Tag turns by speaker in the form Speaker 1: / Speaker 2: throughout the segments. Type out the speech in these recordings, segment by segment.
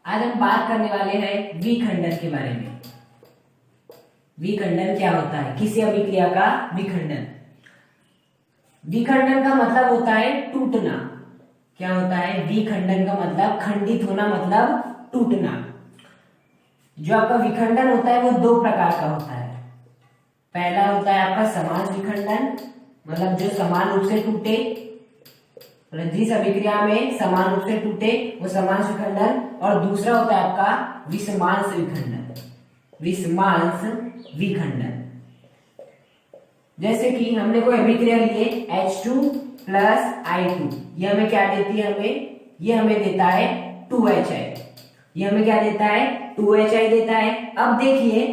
Speaker 1: आज हम बात करने वाले हैं विखंडन के बारे में। विखंडन क्या होता है? किसी अभिक्रिया का विखंडन। विखंडन का मतलब होता है टूटना। क्या होता है? विखंडन का मतलब खंडित होना, मतलब टूटना। जो आपका विखंडन होता है वो दो प्रकार का होता है। पहला होता है आपका समान विखंडन, मतलब जो समान रूप से टूटे, जिस अभिक्रिया में समान रूप से टूटे वो समान विखंडन। और दूसरा होता है आपका विषमांश विखंडन। विषमांश विखंडन, जैसे कि हमने कोई अभिक्रिया लिए H2 प्लस I2, ये हमें क्या देती है? ये हमें देता है 2HI। ये हमें क्या देता है? 2HI देता है। अब देखिए,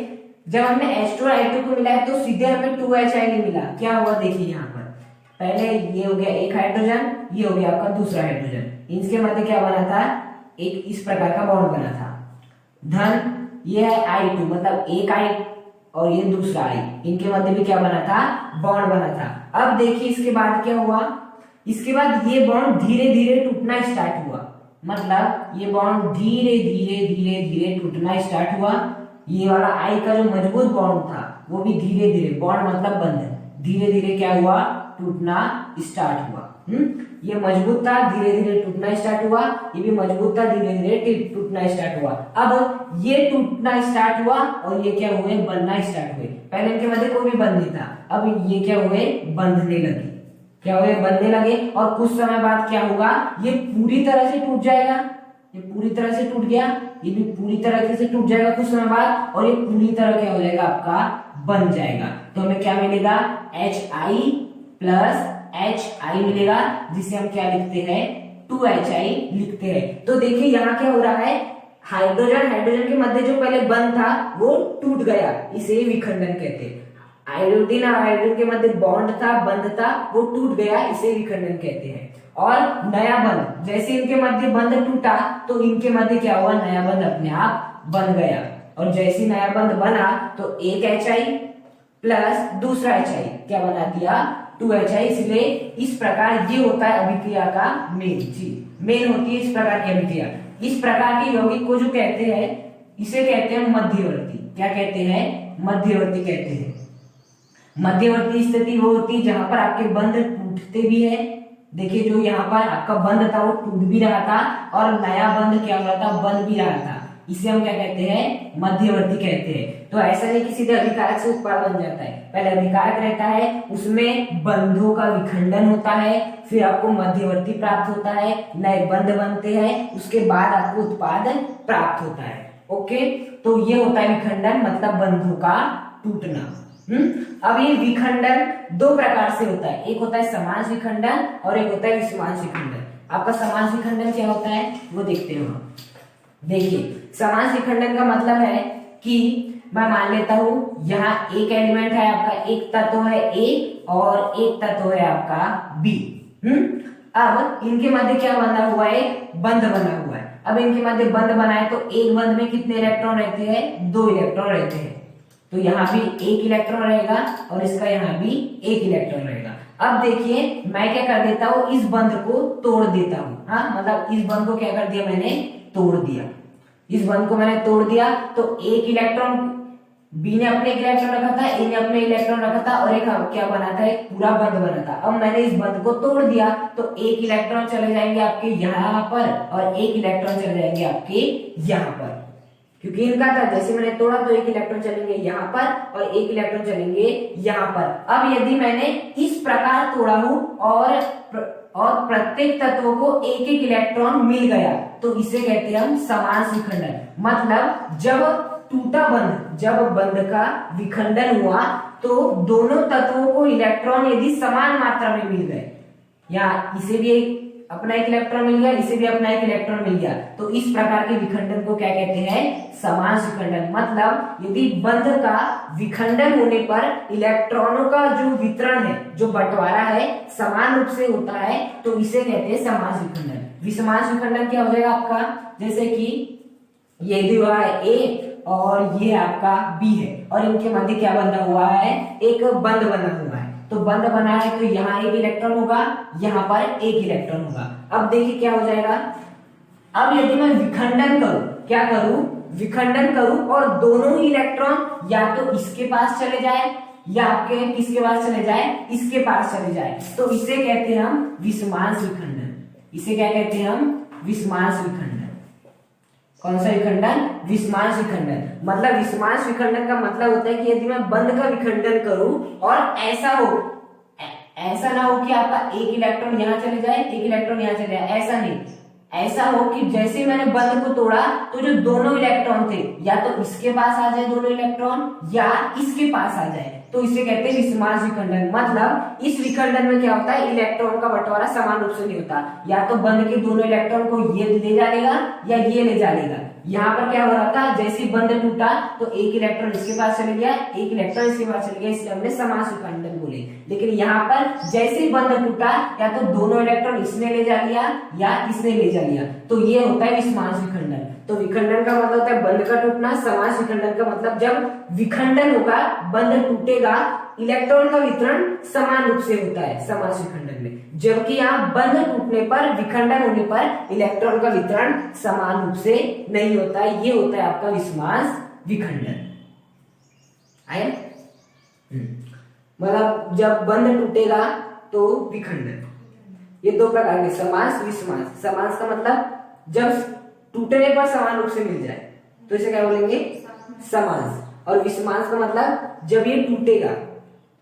Speaker 1: जब हमने H2 और I2 को मिलाया तो सीधे हमें 2HI नहीं मिला। क्या हुआ? देखिए यहाँ पर पहले ये हो गया एक हाइड्रोजन, ये हो गया आपका दूसरा हाइड्रोजन। इनके मध्य क्या बना था? एक इस प्रकार का बॉन्ड बना था। धन ये है I2, मतलब एक I और ये दूसरा I, इनके मध्य भी क्या बना था? बॉन्ड बना था। अब देखिए इसके बाद क्या हुआ? इसके बाद ये बॉन्ड धीरे धीरे टूटना स्टार्ट हुआ। मतलब ये बॉन्ड धीरे धीरे धीरे धीरे टूटना स्टार्ट हुआ। ये वाला I का जो मजबूत बॉन्ड था वो भी धीरे धीरे, बॉन्ड मतलब बंध, धीरे धीरे क्या हुआ? टूटना स्टार्ट हुआ। ये मजबूत था, धीरे धीरे टूटना स्टार्ट हुआ। ये भी मजबूत था, धीरे धीरे टूटना स्टार्ट हुआ। अब ये टूटना स्टार्ट हुआ और ये क्या हुए? बनना स्टार्ट हुए। पहले इनके मध्य कोई भी बंध नहीं था, अब ये क्या हुए? बंधने लगे। क्या हुए? बंधने लगे। और कुछ समय बाद क्या होगा? ये पूरी तरह से टूट जाएगा। ये पूरी तरह से टूट गया, ये भी पूरी तरह से टूट जाएगा कुछ समय बाद, और ये पूरी तरह क्या हो जाएगा? आपका बन जाएगा। तो हमें क्या मिलेगा? HI प्लस HI मिलेगा, जिसे हम क्या लिखते हैं? 2HI लिखते हैं। तो देखिए यहाँ क्या हो रहा है? हाइड्रोजन हाइड्रोजन के मध्य जो पहले बंध था वो टूट गया, इसे विखंडन कहते हैं। आयोडीन और आयोडीन के मध्य बॉन्ड था, बंध था, वो टूट गया, इसे विखंडन कहते हैं। और नया बंध, जैसे इनके मध्य बंध टूटा तो इनके मध्य क्या हुआ? नया बंध अपने आप बन गया। और जैसे नया बंध बना तो एक HI प्लस दूसरा HI क्या बना दिया? 2HI। इसलिए इस प्रकार ये होता है अभिक्रिया का मेन चीज। मेन होती है इस प्रकार की अभिक्रिया। इस प्रकार की यौगिक को जो कहते हैं, इसे कहते हैं मध्यवर्ती। क्या कहते हैं? मध्यवर्ती कहते हैं। मध्यवर्ती स्थिति वो होती है जहां पर आपके बंध टूटते भी है। देखिए जो यहाँ पर आपका बंध था वो टूट भी रहा था और नया बंध क्या हो रहा था? बन भी रहा था। इसे हम क्या कहते हैं? मध्यवर्ती कहते हैं। तो ऐसा नहीं कि सीधे अभिकारक से उत्पाद बन जाता है। पहले अभिकारक रहता है, उसमें बंधों का विखंडन होता है, फिर आपको मध्यवर्ती प्राप्त होता है, नए बंध बनते हैं, उसके बाद आपको उत्पाद प्राप्त होता है। ओके, तो ये होता है विखंडन, मतलब बंधों का टूटना। अब ये विखंडन दो प्रकार से होता है। एक होता है समांश विखंडन और एक होता है विषमांश विखंडन। आपका समांश विखंडन क्या होता है वो देखते हैं हम। देखिए समांश विखंडन का मतलब है कि मैं मान लेता हूं यहाँ एक एलिमेंट है आपका, एक तत्व है A और एक तत्व है आपका B। अब इनके मध्य क्या बना हुआ है? बंध बना हुआ है। अब इनके मध्य बंध बना है तो एक बंध में कितने इलेक्ट्रॉन रहते हैं? 2 इलेक्ट्रॉन रहते हैं। तो यहाँ भी एक इलेक्ट्रॉन रहेगा और इसका यहाँ भी एक इलेक्ट्रॉन रहेगा। अब देखिए मैं क्या कर देता हूँ? इस बंध को तोड़ देता हूँ। हाँ, मतलब इस बंध को क्या कर दिया मैंने? तोड़ दिया। इस बंध को मैंने तोड़ दिया तो एक इलेक्ट्रॉन B ने अपने एक इलेक्ट्रॉन रखा था, A ने अपने इलेक्ट्रॉन रखा था और एक क्या बना था? एक पूरा बंध बना था। अब मैंने इस बंध को तोड़ दिया तो एक इलेक्ट्रॉन चले जाएंगे आपके यहाँ पर और एक इलेक्ट्रॉन चले जाएंगे आपके यहाँ पर, क्योंकि इनका था जैसे मैंने तोड़ा तो एक इलेक्ट्रॉन चलेंगे यहाँ पर और एक इलेक्ट्रॉन चलेंगे यहाँ पर। अब यदि मैंने इस प्रकार तोड़ा हूं और प्रत्येक तत्व को एक एक इलेक्ट्रॉन मिल गया तो इसे कहते हैं हम समांश विखंडन। मतलब जब टूटा बंध, जब बंध का विखंडन हुआ तो दोनों तत्वों को इलेक्ट्रॉन यदि समान मात्रा में मिल गए, या इसे भी अपना एक इलेक्ट्रॉन मिल गया, इसे भी अपना एक इलेक्ट्रॉन मिल गया, तो इस प्रकार के विखंडन को क्या कहते हैं? समांश विखंडन। मतलब यदि बंध का विखंडन होने पर इलेक्ट्रॉनों का जो वितरण है, जो बंटवारा है, समान रूप से होता है तो इसे कहते हैं समांश विखंडन। विषमांश विखंडन क्या हो जाएगा आपका? जैसे कि ये हुआ है A और ये आपका B है और इनके मध्य क्या बंधा हुआ है? एक बंध बना हुआ है। तो बंध बना है तो यहाँ एक इलेक्ट्रॉन होगा, यहाँ पर एक इलेक्ट्रॉन होगा। अब देखिए क्या हो जाएगा? अब यदि मैं विखंडन करूं क्या करूं, विखंडन करूं और दोनों ही इलेक्ट्रॉन या तो इसके पास चले जाए या आपके किसके पास चले जाए, इसके पास चले जाए, तो इसे कहते हैं हम विषमांश विखंडन। इसे क्या कहते हैं हम, विषमांश विखंडन। कौन सा विखंडन, विषमांश विखंडन। मतलब विषमांश विखंडन का मतलब होता है कि यदि मैं बंध का विखंडन करूं और ऐसा ना हो कि आपका एक इलेक्ट्रॉन यहां चले जाए, एक इलेक्ट्रॉन यहां चले जाए, ऐसा नहीं, ऐसा हो कि जैसे ही मैंने बंध को तोड़ा तो जो दोनों इलेक्ट्रॉन थे या तो इसके पास आ जाए दोनों इलेक्ट्रॉन या इसके पास आ जाए, तो इसे कहते हैं विषमांश विखंडन। मतलब इस विखंडन में क्या होता है, इलेक्ट्रॉन का बंटवारा समान रूप से नहीं होता, या तो बंध के दोनों इलेक्ट्रॉन को ये ले जा लेगा या ये ले जा लेगा। यहाँ पर क्या हो रहा था, जैसे ही बंध टूटा तो एक इलेक्ट्रॉन इसके पास चले गया, एक इलेक्ट्रॉन इसके पास चले गया, इसलिए हमने समास विखंडन बोले। लेकिन यहाँ पर जैसे ही बंध टूटा या तो दोनों इलेक्ट्रॉन इसने ले जा लिया या इसने ले जा लिया, तो ये होता है विषमांश विखंडन। तो विखंडन का मतलब होता है बंध का टूटना, समास विखंडन का मतलब जब विखंडन होगा, बंध टूटेगा, इलेक्ट्रॉन का वितरण समान रूप से होता है समास विखंडन में। जबकि यहाँ बंध टूटने पर, विखंडन होने पर इलेक्ट्रॉन का वितरण समान रूप से नहीं होता है। ये होता है आपका विषमांश विखंडन। आया? मतलब जब बंध टूटेगा तो विखंडन। ये दो प्रकार के, समास, विषमांश। समास का मतलब जब टूटने पर समान रूप से मिल जाए तो इसे क्या बोलेंगे, समास। और विषमांश का मतलब जब ये टूटेगा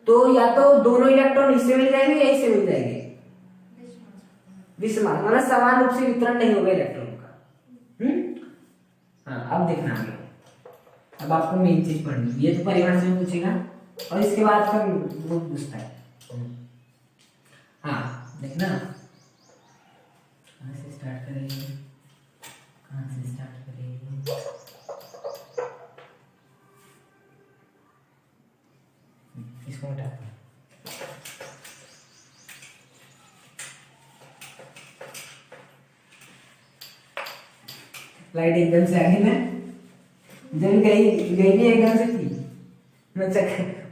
Speaker 1: तो या तो दोनों इलेक्ट्रॉन इससे मिल जाएंगे या इससे मिल जाएंगे, विषमांश। मतलब समान रूप से वितरण नहीं होगा इलेक्ट्रॉन का। हाँ, अब देखना आगे। अब आपको मेन चीज पढ़नी, ये तो परिमाण से पूछेगा और इसके बाद फिर वो पूछता है। हाँ देखना, कहाँ से स्टार्ट करेंगे, कहाँ से स्टार्ट करेंगे, इसको हटा दो। लाइट एकदम से आ गई ना, जब गई भी एकदम से थी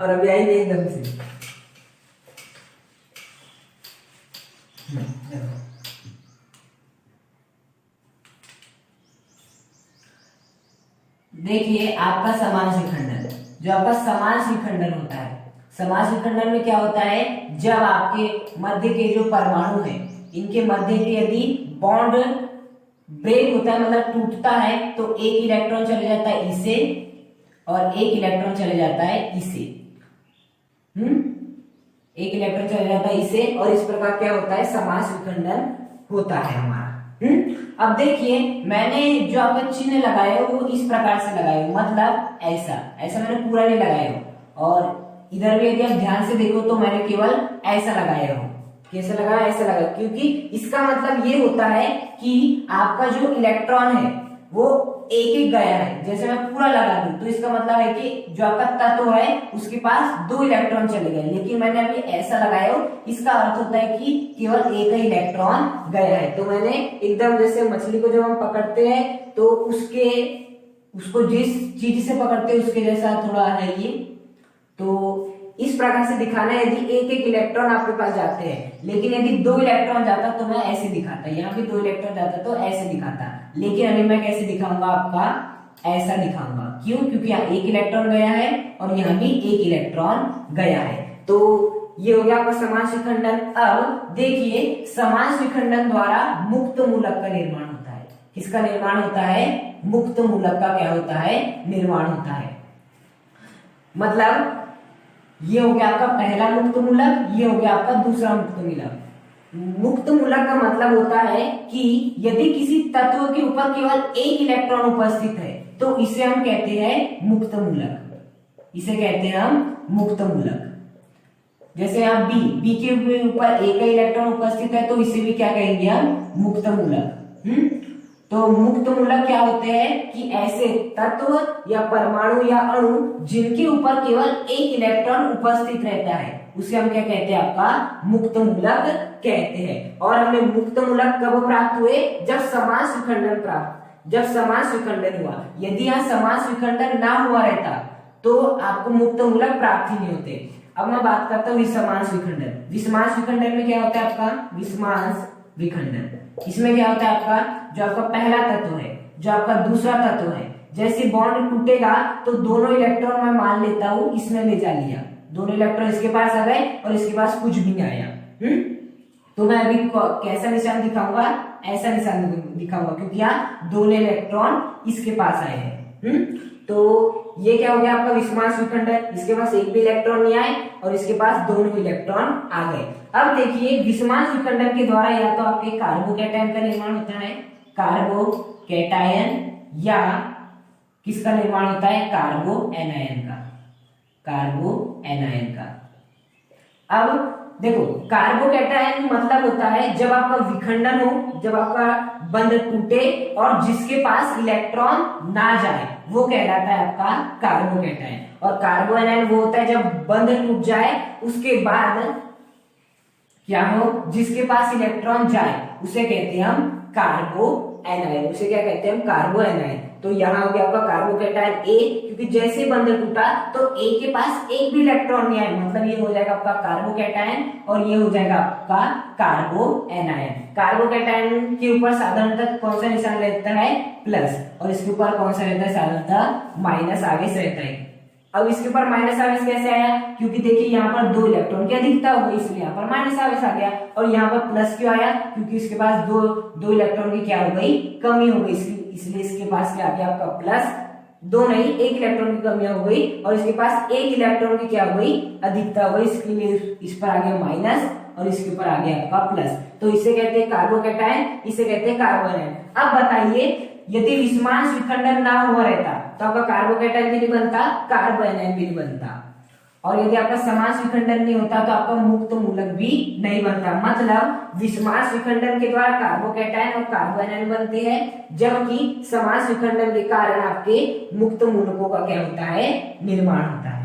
Speaker 1: और अभी आई नहीं एकदम से। देखिए आपका समास विखंडन, जो आपका समास विखंडन होता है, समास विखंडन में क्या होता है, जब आपके मध्य के जो परमाणु हैं, इनके मध्य के यदि बॉन्ड ब्रेक होता है, मतलब टूटता है, तो एक इलेक्ट्रॉन चले जाता है इसे और एक इलेक्ट्रॉन चले जाता है इसे। एक इलेक्ट्रॉन चले जाता है इसे, और इस प्रकार क्या होता है, समास विखंडन होता है हमारा। अब देखिए मैंने जो आपका चिन्ह लगाया हो वो इस प्रकार से लगाया हो, मतलब ऐसा ऐसा मैंने पूरा नहीं लगाया हो, और इधर भी यदि आप ध्यान से देखो तो मैंने केवल ऐसा लगाया हो। कैसे लगाया, ऐसे लगाया, क्योंकि इसका मतलब ये होता है कि आपका जो इलेक्ट्रॉन है वो एक एक गया है। जैसे मैं पूरा लगा दूं तो इसका मतलब है कि जो आपका तत्व है उसके पास दो इलेक्ट्रॉन चले गए, लेकिन मैंने अभी ऐसा लगाया हो, इसका अर्थ होता है कि केवल एक ही इलेक्ट्रॉन गया है। तो मैंने एकदम जैसे मछली को जब हम पकड़ते हैं तो उसको जिस चीज से पकड़ते हैं उसके जैसा थोड़ा है ये, तो इस प्रकार से दिखाना है। यदि एक एक इलेक्ट्रॉन आपके पास जाते हैं, लेकिन यदि दो इलेक्ट्रॉन जाता तो मैं ऐसे दिखाता, यहाँ भी दो इलेक्ट्रॉन जाता तो ऐसे दिखाता, लेकिन अभी मैं कैसे दिखाऊंगा, आपका ऐसा दिखाऊंगा। क्यों? क्योंकि यहाँ एक इलेक्ट्रॉन गया है और यहाँ भी एक इलेक्ट्रॉन गया है। तो ये हो गया आपका समास विखंडन। अब देखिए समास विखंडन द्वारा मुक्त मूलक का निर्माण होता है। किसका निर्माण होता है? मुक्त मूलक का क्या होता है? निर्माण होता है। मतलब ये हो गया आपका पहला मुक्त मूलक, ये हो गया आपका दूसरा मुक्त मूलक। मुक्त मूलक का मतलब होता है कि यदि किसी तत्व के ऊपर केवल एक इलेक्ट्रॉन उपस्थित है तो इसे हम कहते हैं मुक्त मूलक। इसे कहते हैं हम मुक्त मूलक। जैसे यहाँ बी के ऊपर एक ही इलेक्ट्रॉन उपस्थित है तो इसे भी क्या कहेंगे हम? मुक्त मूलक। तो मुक्त मूलक क्या होते हैं कि ऐसे तत्व या परमाणु या अणु जिनके ऊपर केवल एक इलेक्ट्रॉन उपस्थित रहता है उसे हम क्या कहते हैं? आपका मुक्त मूलक कहते हैं। और हमें मुक्त मूलक कब प्राप्त हुए? जब समास विखंडन हुआ। यदि यहाँ समास विखंडन ना हुआ रहता तो आपको मुक्त मूलक प्राप्त ही नहीं होते। अब मैं बात करता हूँ विषमांश विखंडन। विषमांश विखंडन में क्या होता है आपका? विषमांश विखंडन इसमें क्या होता है आपका? जो आपका पहला तत्व है जो आपका दूसरा तत्व है, जैसे बॉन्ड टूटेगा तो दोनों इलेक्ट्रॉन मैं मान लेता हूं इसने ले जा लिया, दोनों इलेक्ट्रॉन इसके पास आ गए और इसके पास कुछ भी नहीं आया। तो मैं अभी कैसा निशान दिखाऊंगा, ऐसा निशान दिखाऊंगा, क्योंकि यहाँ दोनों इलेक्ट्रॉन इसके पास आए हैं। तो ये क्या हो गया आपका विषमांश विखंडन, इसके पास एक भी इलेक्ट्रॉन नहीं आए और इसके पास दोनों इलेक्ट्रॉन आ गए। अब देखिए विषमांश विखंडन के द्वारा या तो आपके कार्बोकैटायन का निर्माण होता है, कार्बोकैटायन, या किसका निर्माण होता है, कार्बोएनायन का, कार्बोएनायन का। अब देखो कार्बोकैटायन मतलब होता है जब आपका विखंडन हो, जब आपका बंध टूटे और जिसके पास इलेक्ट्रॉन ना जाए, वो कहलाता है आपका कार्बोकैटायन। और कार्बोएनायन वो होता है जब बंध टूट जाए उसके बाद क्या हो, जिसके पास इलेक्ट्रॉन जाए, उसे कहते हैं हम कार्बोएनायन, उसे क्या कहते हैं हम, कार्बोएनायन। तो यहाँ हो गया आपका कार्बोकैटायन ए, क्योंकि जैसे बंध टूटा तो ए के पास एक भी इलेक्ट्रॉन नहीं आया, मतलब ये हो जाएगा आपका कार्बोकैटायन और ये हो जाएगा आपका कार्बोएनायन। कार्बोकैटायन के ऊपर साधारणतः कौन सा निशान रहता है, प्लस, और इसके ऊपर कौन सा रहता है, साधारणतः माइनस आगे से रहता है। अब इसके ऊपर माइनस आवेश कैसे आया, क्योंकि देखिए यहाँ पर दो इलेक्ट्रॉन की अधिकता हो गई, इसलिए यहाँ पर माइनस आवेश आ गया। और यहाँ पर प्लस क्यों आया, क्योंकि इसके पास दो इलेक्ट्रॉन की क्या हो गई, कमी हो गई, इसलिए इसके पास क्या आ गया आपका प्लस, दो नहीं एक इलेक्ट्रॉन की कमी हो गई, और इसके पास एक इलेक्ट्रॉन की क्या हो गई, अधिकता हो गई, इसके लिए इस पर आ गया माइनस और इसके ऊपर आ गया आपका प्लस। तो इसे कहते हैं कार्बोकैटायन, इसे कहते हैं कार्बोएनायन। अब बताइए यदि विषमांश विखंडन ना हुआ रहता तो आपका कार्बोकैटायन भी नहीं बनता, कार्बोएनायन भी नहीं बनता, और यदि आपका समांश विखंडन नहीं होता तो आपका मुक्त मूलक भी नहीं बनता। मतलब विषमांश विखंडन के द्वारा कार्बोकैटायन और कार्बोएनायन बनते हैं, जबकि समांश विखंडन के कारण आपके मुक्त मूलकों का क्या होता है, निर्माण होता है।